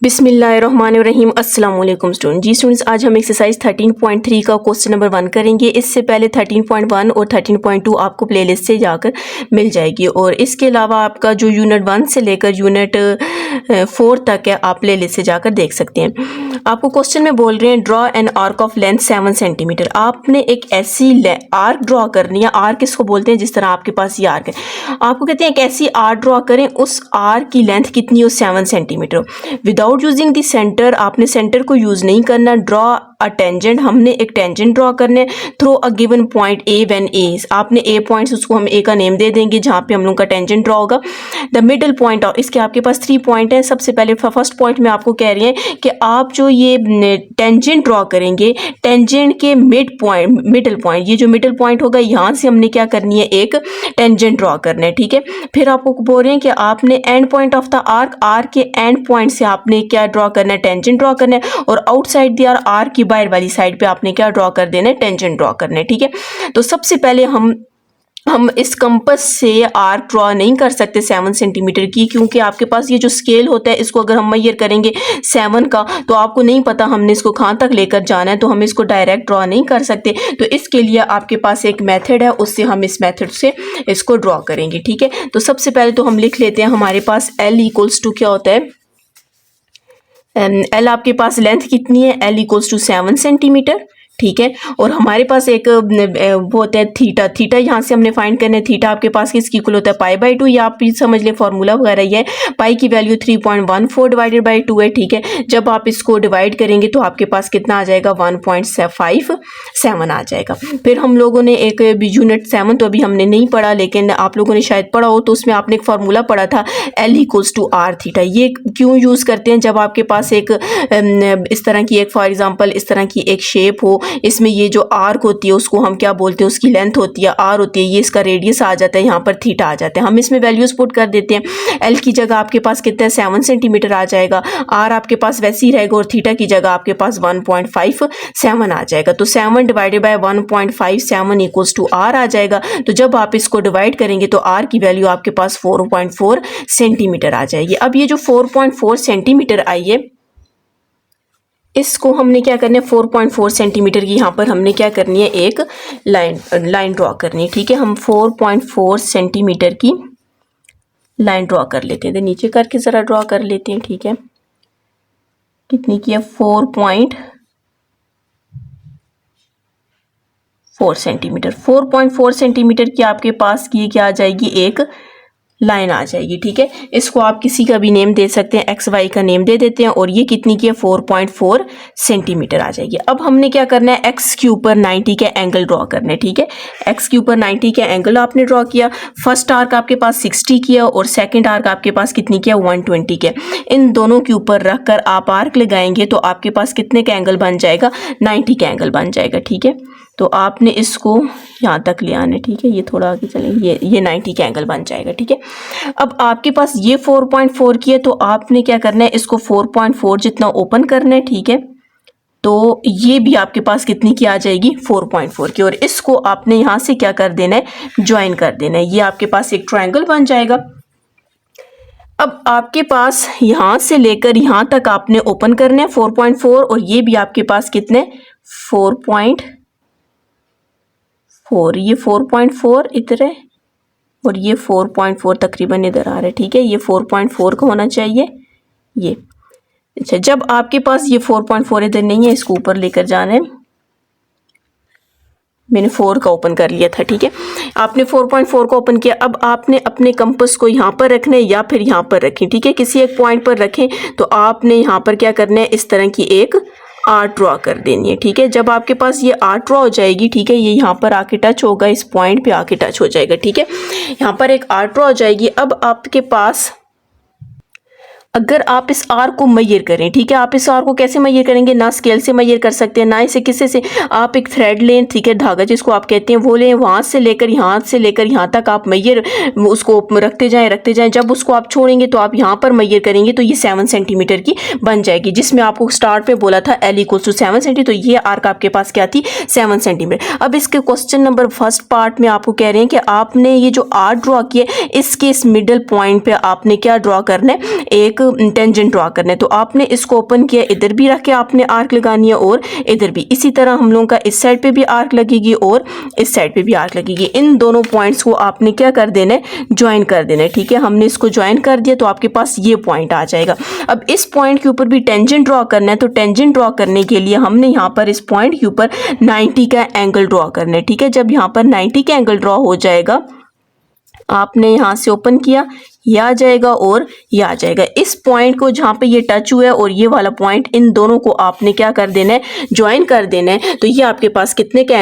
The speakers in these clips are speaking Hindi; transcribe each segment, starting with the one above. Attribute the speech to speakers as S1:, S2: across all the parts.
S1: बिस्मिल्लाहिर्रहमानिर्रहीम अस्सलाम वालेकुम स्टूडेंट। जी स्टूडेंट्स, आज हम एक्सरसाइज 13.3 का क्वेश्चन नंबर 1 करेंगे। इससे पहले 13.1 और 13.2 आपको प्लेलिस्ट से जाकर मिल जाएगी और इसके अलावा आपका जो यूनिट 1 से लेकर यूनिट 4 तक है आप प्लेलिस्ट से जाकर देख सकते हैं। आपको क्वेश्चन में बोल रहे हैं draw an arc of length 7 centimetre. आपने एक ऐसी आर्क ड्रॉ करनी है। आर्क किसको बोलते हैं? जिस तरह आपके पास ये आर्क है, आपको कहते हैं एक ऐसी आर्क ड्रॉ करें, उस आर्क की लेंथ कितनी हो? 7 centimetre. Without using the centre, आपने सेंटर को यूज नहीं करना। ड्रॉ अ टेंजेंट, हमने एक टेंजेंट ड्रॉ करने through a given point A when ए, आपने ए पॉइंट्स, उसको हम ए का नेम दे देंगे जहाँ पे हम लोग का टेंजेंट ड्रॉ होगा। द मिडल पॉइंट ऑफ, इसके आपके पास 3 पॉइंट हैं। सबसे पहले फर्स्ट पॉइंट में आपको कह रही हैं कि आप जो ये टेंजेंट ड्रॉ करेंगे, टेंजेंट के मिडल पॉइंट, ये जो मिडल पॉइंट होगा यहाँ से हमने क्या करनी है? एक टेंजेंट ड्रॉ करना है, ठीक है। फिर आपको बोल रहे हैं कि आपने and point of the arc के एंड पॉइंट से आपने क्या ड्रॉ करना है? टेंजेंट ड्रॉ करना है। और आउटसाइड द आर्क की बाहर वाली साइड पे आपने क्या ड्रॉ कर देना है? टेंजेंट ड्रॉ करना है, ठीक है। तो सबसे पहले हम इस कंपास से आर्क ड्रॉ नहीं कर सकते 7 सेंटीमीटर की, क्योंकि आपके पास ये जो स्केल होता है, इसको अगर हम मेजर करेंगे 7 का, तो आपको नहीं पता हमने इसको कहाँ तक लेकर जाना है, तो हम इसको डायरेक्ट ड्रॉ नहीं कर सकते। तो इसके लिए आपके पास एक मेथड है, उससे हम इस मेथड से इसको ड्रॉ करेंगे, ठीक है। तो सबसे पहले तो हम लिख लेते हैं, हमारे पास L इक्वल्स टू क्या होता है? L आपके पास लेंथ कितनी है? L इक्वल्स टू 7 सेंटीमीटर, ठीक है। और हमारे पास एक वो होता है थीटा यहाँ से हमने फाइंड करना है। थीटा आपके पास किसकी इक्वल होता है? π/2, या आप समझ लें फार्मूला वगैरह ये है। पाई की वैल्यू 3.14 डिवाइडेड बाई 2 है, ठीक है। जब आप इसको डिवाइड करेंगे तो आपके पास कितना आ जाएगा? 1.57 आ जाएगा। फिर हम लोगों ने एक यूनिट 7 तो अभी हमने नहीं पढ़ा, लेकिन आप लोगों ने शायद पढ़ा हो, तो उसमें आपने एक फार्मूला पढ़ा था L equals to R theta. ये क्यों यूज़ करते हैं? जब आपके पास एक इस तरह की एक, फॉर एग्जाम्पल इस तरह की एक शेप हो, इसमें ये जो आर्क होती है उसको हम क्या बोलते हैं? उसकी लेंथ होती है R होती है, ये इसका रेडियस आ जाता है, यहाँ पर थीटा आ जाता है। हम इसमें वैल्यूज पुट कर देते हैं। L की जगह आपके पास कितना है? 7 सेंटीमीटर आ जाएगा। R आपके पास वैसे ही रहेगा और थीटा की जगह आपके पास 1.57 आ जाएगा। तो 7 divided by 1.57 equals to R आ जाएगा। तो जब आप इसको डिवाइड करेंगे तो R की वैल्यू आपके पास 4.4 सेंटीमीटर आ जाएगी। अब ये जो 4.4 सेंटीमीटर आई है, इसको हमने क्या करना है? 4.4 सेंटीमीटर की यहाँ पर हमने क्या करनी है? एक लाइन ड्रॉ करनी है, ठीक है। हम 4.4 सेंटीमीटर की लाइन ड्रॉ कर लेते हैं। तो नीचे करके ज़रा ड्रॉ कर लेते हैं, ठीक है। कितनी की है? 4.4 सेंटीमीटर। 4.4 सेंटीमीटर की आपके पास की क्या आ जाएगी? एक लाइन आ जाएगी, ठीक है। इसको आप किसी का भी नेम दे सकते हैं, XY का नेम दे देते हैं। और ये कितनी की है? 4.4 सेंटीमीटर आ जाएगी। अब हमने क्या करना है? एक्स के ऊपर 90 के एंगल ड्रॉ करने, ठीक है। एक्स के ऊपर 90 के एंगल आपने ड्रॉ किया। फर्स्ट आर्क आपके पास 60 किया और सेकंड आर्क आपके पास कितनी किया? 120 के। इन दोनों के ऊपर रख कर आप आर्क लगाएंगे तो आपके पास कितने का एंगल बन जाएगा? 90 का एंगल बन जाएगा, ठीक है। तो आपने इसको यहाँ तक ले आना है, ठीक है। ये थोड़ा आगे चलेंगे, ये 90 का एंगल बन जाएगा, ठीक है। अब आपके पास ये 4.4 की है, तो आपने क्या करना है? इसको 4.4 जितना ओपन करना है, ठीक है। तो ये भी आपके पास कितनी की आ जाएगी? 4.4 की। और इसको आपने यहाँ से क्या कर देना है? ज्वाइन कर देना है। ये आपके पास एक ट्रायंगल बन जाएगा। अब आपके पास यहाँ से लेकर यहाँ तक आपने ओपन करना है 4.4, और ये भी आपके पास कितने? 4.4। ये 4.4 इधर है और ये 4.4 तकरीबन इधर आ रहा है, ठीक है। ये 4.4 का होना चाहिए ये। अच्छा, जब आपके पास ये 4.4 इधर नहीं है, इसको ऊपर लेकर जाना है। मैंने 4 का ओपन कर लिया था, ठीक है। आपने 4.4 को ओपन किया। अब आपने अपने कंपास को यहाँ पर रखना है या फिर यहाँ पर रखें, ठीक है। किसी एक पॉइंट पर रखें तो आपने यहाँ पर क्या करना है? इस तरह की एक आर्क ड्रॉ कर देनी है, ठीक है। जब आपके पास ये आर्क ड्रॉ हो जाएगी, ठीक है, ये यहाँ पर आके टच होगा, इस पॉइंट पे आके टच हो जाएगा, ठीक है। यहाँ पर एक आर्क ड्रॉ हो जाएगी। अब आपके पास अगर आप इस आर्क को मेजर करें, ठीक है, आप इस आर्क को कैसे मेजर करेंगे? ना स्केल से मेजर कर सकते हैं, ना इसे किसी से। आप एक थ्रेड लें, ठीक है, धागा जिसको आप कहते हैं वो लें, वहाँ से लेकर यहाँ तक आप मेजर उसको रखते जाएं। जब उसको आप छोड़ेंगे तो आप यहाँ पर मेजर करेंगे तो ये 7 सेंटीमीटर की बन जाएगी, जिसमें आपको स्टार्ट में बोला था L इक्वल्स टू 7 सेंटीमीटर। तो ये आर्क आपके पास क्या थी? 7 सेंटीमीटर। अब इसके क्वेश्चन नंबर फर्स्ट पार्ट में आपको कह रहे हैं कि आपने ये जो आर्क ड्रॉ किया, इसके इस मिडल पॉइंट पे आपने क्या ड्रॉ करना है? एक टेंजेंट ड्रॉ करना है। तो आपने इसको ओपन किया, इधर भी रख के आपने आर्क लगानी है और इधर भी। इसी तरह हम लोगों का इस साइड पे भी आर्क लगेगी और इस साइड पे भी आर्क लगेगी। इन दोनों पॉइंट्स को आपने क्या कर देना है, ज्वाइन कर देना है, ठीक है। हमने इसको ज्वाइन कर दिया तो आपके पास ये पॉइंट आ जाएगा। अब इस पॉइंट के ऊपर भी टेंजेंट ड्रॉ करना है, तो टेंजेंट ड्रॉ करने के लिए हमने यहाँ पर इस पॉइंट के ऊपर 90 का एंगल ड्रॉ करना है, ठीक है। जब यहाँ पर 90 का एंगल ड्रॉ हो जाएगा, आपने यहाँ से ओपन किया, ये आ जाएगा और ये आ जाएगा। इस पॉइंट को जहाँ पे ये टच हुआ है और ये वाला पॉइंट, इन दोनों को आपने क्या कर देना है, ज्वाइन कर देना है। तो ये आपके पास कितने का,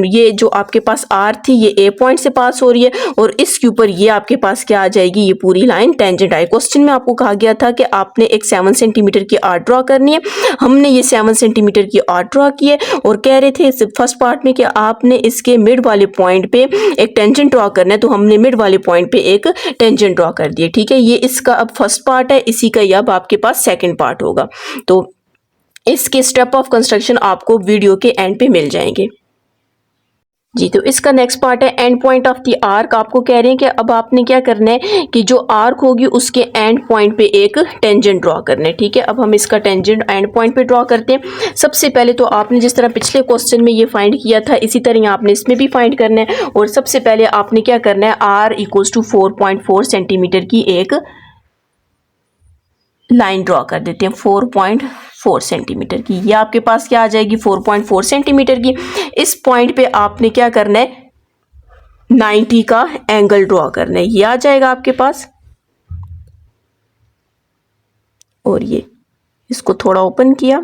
S1: ये जो आपके पास आर थी ये ए पॉइंट से पास हो रही है और इसके ऊपर ये आपके पास क्या आ जाएगी, ये पूरी लाइन टेंजेंट आई। क्वेश्चन में आपको कहा गया था कि आपने एक 7 सेंटीमीटर की आर्क ड्रॉ करनी है। हमने ये 7 सेंटीमीटर की आर्क ड्रॉ की है और कह रहे थे फर्स्ट पार्ट में कि आपने इसके मिड वाले पॉइंट पे एक टेंजेंट ड्रॉ करना है। तो हमने मिड वाले पॉइंट पे एक टेंजेंट ड्रॉ कर दिए, ठीक है। ये इसका अब फर्स्ट पार्ट है, इसी का ये अब आपके पास सेकंड पार्ट होगा। तो इसके स्टेप ऑफ कंस्ट्रक्शन आपको वीडियो के एंड पे मिल जाएंगे जी। तो इसका नेक्स्ट पार्ट है and point of the arc. आपको कह रहे हैं कि अब आपने क्या करना है कि जो आर्क होगी उसके एंड पॉइंट पे एक टेंजेंट ड्रॉ करना है, ठीक है। अब हम इसका टेंजेंट एंड पॉइंट पे ड्रॉ करते हैं। सबसे पहले तो आपने जिस तरह पिछले क्वेश्चन में ये फाइंड किया था, इसी तरह आपने इसमें भी फाइंड करना है। और सबसे पहले आपने क्या करना है, आर इक्वल्स टू 4.4 सेंटीमीटर की एक लाइन ड्रॉ कर देते हैं, 4.4 सेंटीमीटर की। ये आपके पास क्या आ जाएगी, 4.4 सेंटीमीटर की। इस पॉइंट पे आपने क्या करना है, 90 का एंगल ड्रॉ करना है। ये आ जाएगा आपके पास। और ये इसको थोड़ा ओपन किया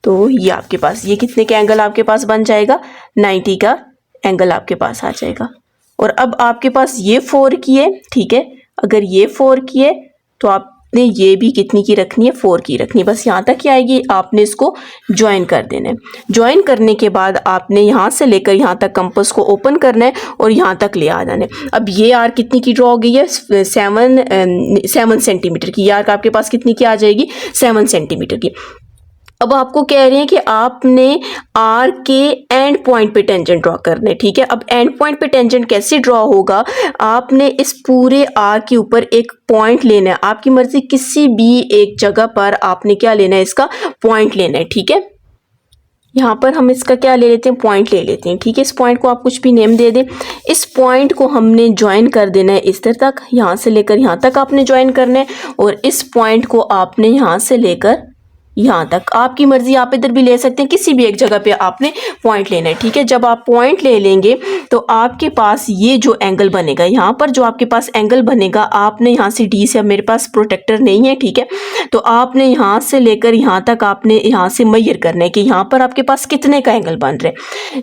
S1: तो ये आपके पास, ये कितने का एंगल आपके पास बन जाएगा, 90 का एंगल आपके पास आ जाएगा। और अब आपके पास ये 4 की है, ठीक है। अगर ये 4 की है तो आपने ये भी कितनी की रखनी है, 4 की रखनी है। बस यहाँ तक ही आएगी, आपने इसको ज्वाइन कर देना है। ज्वाइन करने के बाद आपने यहाँ से लेकर यहाँ तक कंपास को ओपन करना है और यहाँ तक ले आ जाना है। अब ये आर्क कितनी की ड्रॉ हो गई है, 7 सेंटीमीटर की। ये आर्क आपके पास कितनी की आ जाएगी, 7 सेंटीमीटर की। अब आपको कह रहे हैं कि आपने आर के एंड पॉइंट पे टेंजेंट ड्रॉ करने, ठीक है। अब एंड पॉइंट पे टेंजेंट कैसे ड्रॉ होगा, आपने इस पूरे आर के ऊपर एक पॉइंट लेना है। आपकी मर्जी, किसी भी एक जगह पर आपने क्या लेना है, इसका पॉइंट लेना है, ठीक है। यहाँ पर हम इसका क्या ले लेते हैं, पॉइंट ले लेते हैं, ठीक है। इस पॉइंट को आप कुछ भी नेम दे दें। इस पॉइंट को हमने ज्वाइन कर देना है इस तरह तक, यहाँ से लेकर यहाँ तक आपने ज्वाइन करना है। और इस पॉइंट को आपने यहाँ से लेकर यहाँ तक, आपकी मर्जी, आप इधर भी ले सकते हैं, किसी भी एक जगह पे आपने पॉइंट लेना है, ठीक है। जब आप पॉइंट ले लेंगे तो आपके पास ये जो एंगल बनेगा, यहाँ पर जो आपके पास एंगल बनेगा, आपने यहाँ से डी से, अब मेरे पास प्रोटेक्टर नहीं है, ठीक है। तो आपने यहाँ से लेकर यहाँ तक आपने यहाँ से मेजर करना है कि यहाँ पर आपके पास कितने का एंगल बन रहा है।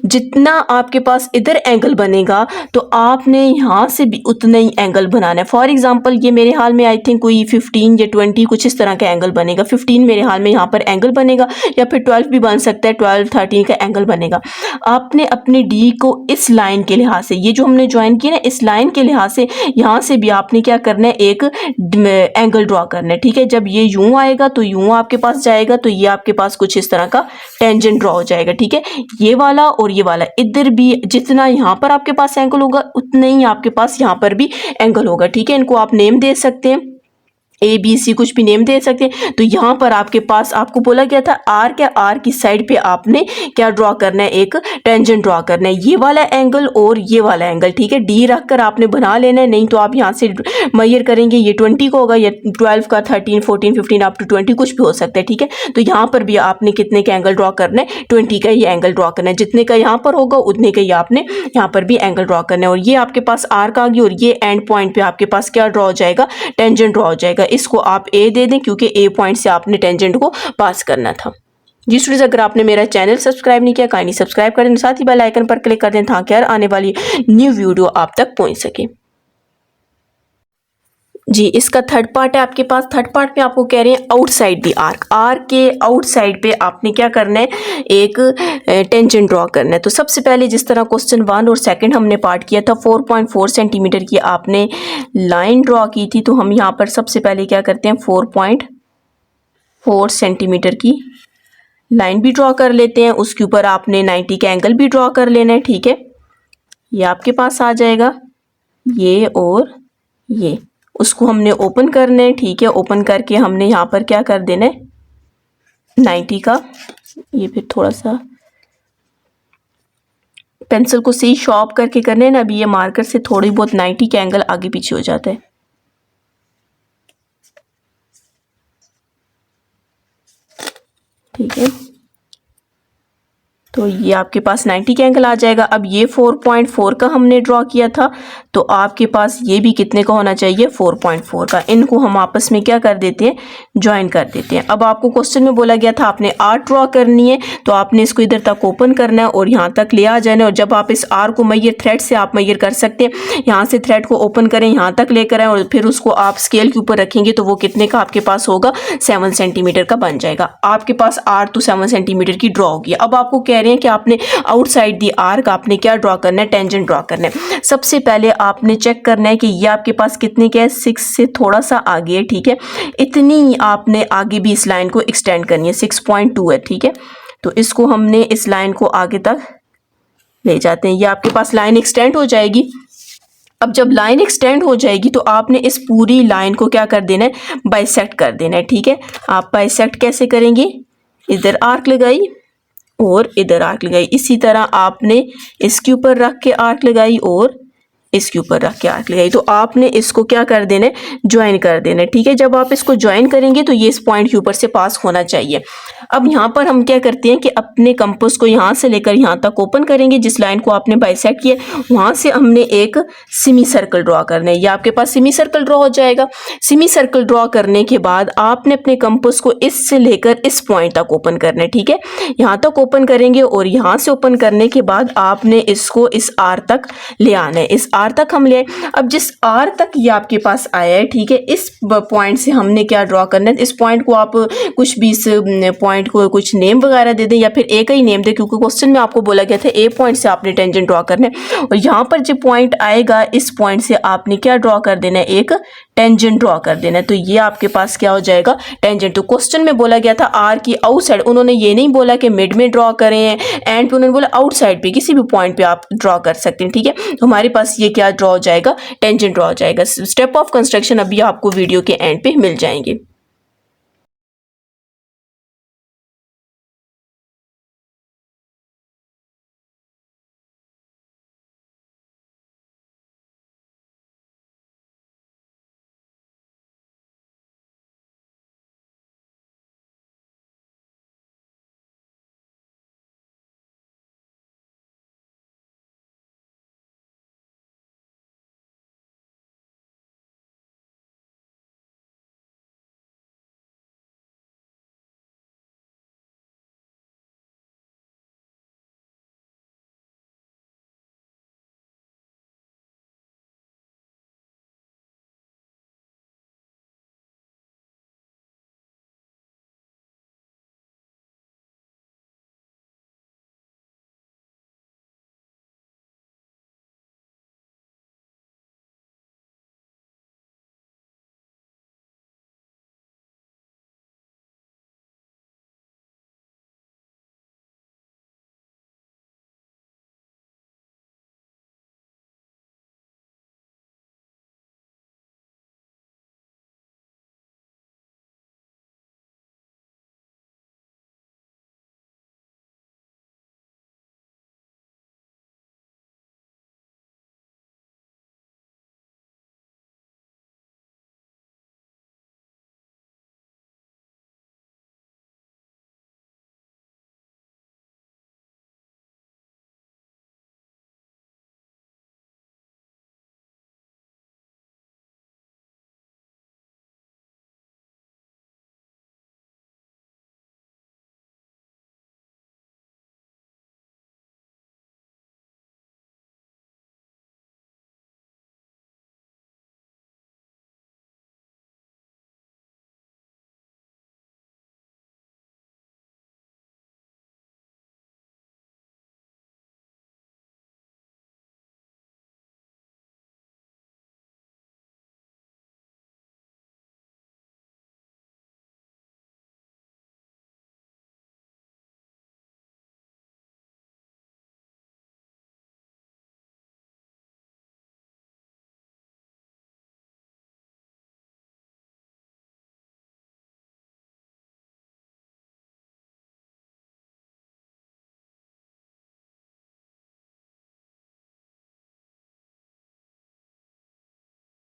S1: जितना आपके पास इधर एंगल बनेगा तो आपने यहाँ से भी उतना ही एंगल बनाना है। फॉर एग्जाम्पल ये मेरे हाल में आई थिंक कोई 15 या 20 कुछ इस तरह का एंगल बनेगा। 15 मेरे हाल में यहाँ पर एंगल बनेगा, या फिर 12 भी बन सकता है, 12 13 का एंगल बनेगा। आपने अपने डी को इस लाइन के लिहाज से, ये जो हमने ज्वाइन किया ना, इस लाइन के लिहाज से यहाँ से भी आपने क्या करना है, एक एंगल ड्रॉ करना है, ठीक है। जब ये यूं आएगा तो यूं आपके पास जाएगा, तो ये आपके पास कुछ इस तरह का टेंजेंट ड्रॉ हो जाएगा, ठीक है। ये वाला और ये वाला, इधर भी जितना यहाँ पर आपके पास एंगल होगा उतना ही आपके पास यहाँ पर भी एंगल होगा, ठीक है। इनको आप नेम दे सकते हैं, ए बी सी कुछ भी नेम दे सकते हैं। तो यहाँ पर आपके पास, आपको बोला गया था आर के, आर की साइड पे आपने क्या ड्रॉ करना है, एक टेंजेंट ड्रॉ करना है, ये वाला एंगल और ये वाला एंगल, ठीक है। डी रख कर आपने बना लेना है, नहीं तो आप यहाँ से मेजर करेंगे, ये 20 का होगा, या 12 का, 13 14 15 अप टू 20 कुछ भी हो सकता है, ठीक है। तो यहाँ पर भी आपने कितने का एंगल ड्रॉ करना है, 20 का ये एंगल ड्रॉ करना है। जितने का यहाँ पर होगा उतने का ही आपने यहाँ पर भी एंगल ड्रॉ करना है। और ये आपके पास आर्क आ गई और ये एंड पॉइंट पे आपके पास क्या ड्रॉ हो जाएगा, टेंजेंट ड्रॉ हो जाएगा। इसको आप ए दे दें क्योंकि ए पॉइंट से आपने टेंजेंट को पास करना था। जी स्टूडेंट्स, अगर आपने मेरा चैनल सब्सक्राइब नहीं किया, काइंडली सब्सक्राइब कर दें, साथ ही बेल आइकन पर क्लिक कर दें ताकि हर आने वाली न्यू वीडियो आप तक पहुंच सके। जी, इसका थर्ड पार्ट है आपके पास। थर्ड पार्ट में आपको कह रहे हैं आउटसाइड दी आर्क, आर्क के आउटसाइड पे आपने क्या करना है, एक टेंजेंट ड्रॉ करना है। तो सबसे पहले जिस तरह क्वेश्चन 1 और सेकंड हमने पार्ट किया था, 4.4 सेंटीमीटर की आपने लाइन ड्रॉ की थी, तो हम यहाँ पर सबसे पहले क्या करते हैं, 4.4 सेंटीमीटर की लाइन भी ड्रॉ कर लेते हैं। उसके ऊपर आपने 90 का एंगल भी ड्रॉ कर लेना है, ठीक है। ये आपके पास आ जाएगा, ये और ये। उसको हमने ओपन करना है, ठीक है। ओपन करके हमने यहाँ पर क्या कर देना है 90 का, ये फिर थोड़ा सा पेंसिल को सही शॉर्प करके करना है ना। अभी ये मार्कर से थोड़ी बहुत 90 का एंगल आगे पीछे हो जाता है, ठीक है। तो ये आपके पास 90 का एंगल आ जाएगा। अब ये 4.4 का हमने ड्रॉ किया था, तो आपके पास ये भी कितने का होना चाहिए 4.4 का। इनको हम आपस में क्या कर देते हैं, ज्वाइन कर देते हैं। अब आपको क्वेश्चन में बोला गया था आपने आर ड्रॉ करनी है, तो आपने इसको इधर तक ओपन करना है और यहाँ तक ले आ जाना है। और जब आप इस आर को मैयर थ्रेड से आप मैयर कर सकते हैं, यहाँ से थ्रेड को ओपन करें, यहाँ तक लेकर आए और फिर उसको आप स्केल के ऊपर रखेंगे, तो वो कितने का आपके पास होगा 7 सेंटीमीटर का बन जाएगा। आपके पास आर तो 7 सेंटीमीटर की ड्रॉ होगी। अब आपको कह रहे हैं कि आपने आउटसाइड दी आर्क आपने क्या ड्रॉ करना है, टेंजेंट ड्रॉ करना है। सबसे पहले आपने चेक करना है कि ये आपके पास कितने का है, 6 से थोड़ा सा आगे है, ठीक है। इतनी आपने आगे भी इस लाइन को एक्सटेंड करनी है, 6.2 है, ठीक है। तो इसको हमने इस लाइन को आगे तक ले जाते हैं, ये आपके पास लाइन एक्सटेंड हो जाएगी। अब जब लाइन एक्सटेंड हो जाएगी तो आपने इस पूरी लाइन को क्या कर देना है, बाइसेक्ट कर देना है, ठीक है। आप बाइसेक्ट कैसे करेंगे, इधर आर्क लगाई और इधर आर्क लगाई, इसी तरह आपने इसके ऊपर रख के आर्क लगाई और इसके ऊपर रख के आर्क लगाई। तो आपने इसको क्या कर देना है, ज्वाइन कर देना है, ठीक है। जब आप इसको ज्वाइन करेंगे तो ये इस पॉइंट के ऊपर से पास होना चाहिए। अब यहाँ पर हम क्या करते हैं कि अपने कंपास को यहाँ से लेकर यहाँ तक ओपन करेंगे, जिस लाइन को आपने बाइसेक्ट किया वहाँ से हमने एक सेमी सर्कल ड्रॉ करना है। ये आपके पास सेमी सर्कल ड्रॉ हो जाएगा। सेमी सर्कल ड्रॉ करने के बाद आपने अपने कंपास को इससे लेकर इस पॉइंट तक ओपन करना है, ठीक है। यहाँ तक ओपन करेंगे और यहाँ से ओपन करने के बाद आपने इसको इस आर तक ले आना है, इस आर तक हम ले आए। अब जिस आर तक ये आपके पास आया है, ठीक है, इस पॉइंट से हमने क्या ड्रॉ करना है, इस पॉइंट को आप कुछ भी इस पॉइंट को कुछ नेम वगैरह दे दें या फिर एक ही नेम दे, क्योंकि क्वेश्चन में आपको बोला गया था ए पॉइंट से आपने टेंजेंट ड्रॉ करना है। और यहाँ पर जो पॉइंट आएगा इस पॉइंट से आपने क्या ड्रॉ कर देना है, एक टेंजेंट ड्रॉ कर देना है। तो ये आपके पास क्या हो जाएगा, टेंजेंट। तो क्वेश्चन में बोला गया था आर की आउटसाइड, उन्होंने ये नहीं बोला कि मिड में ड्रॉ करें, एंड पे उन्होंने बोला आउटसाइड पे किसी भी पॉइंट पे आप ड्रॉ कर सकते हैं, ठीक है। तो हमारे पास ये क्या ड्रॉ हो जाएगा, टेंजेंट ड्रॉ हो जाएगा। स्टेप ऑफ कंस्ट्रक्शन अभी आपको वीडियो के एंड पे मिल जाएंगे।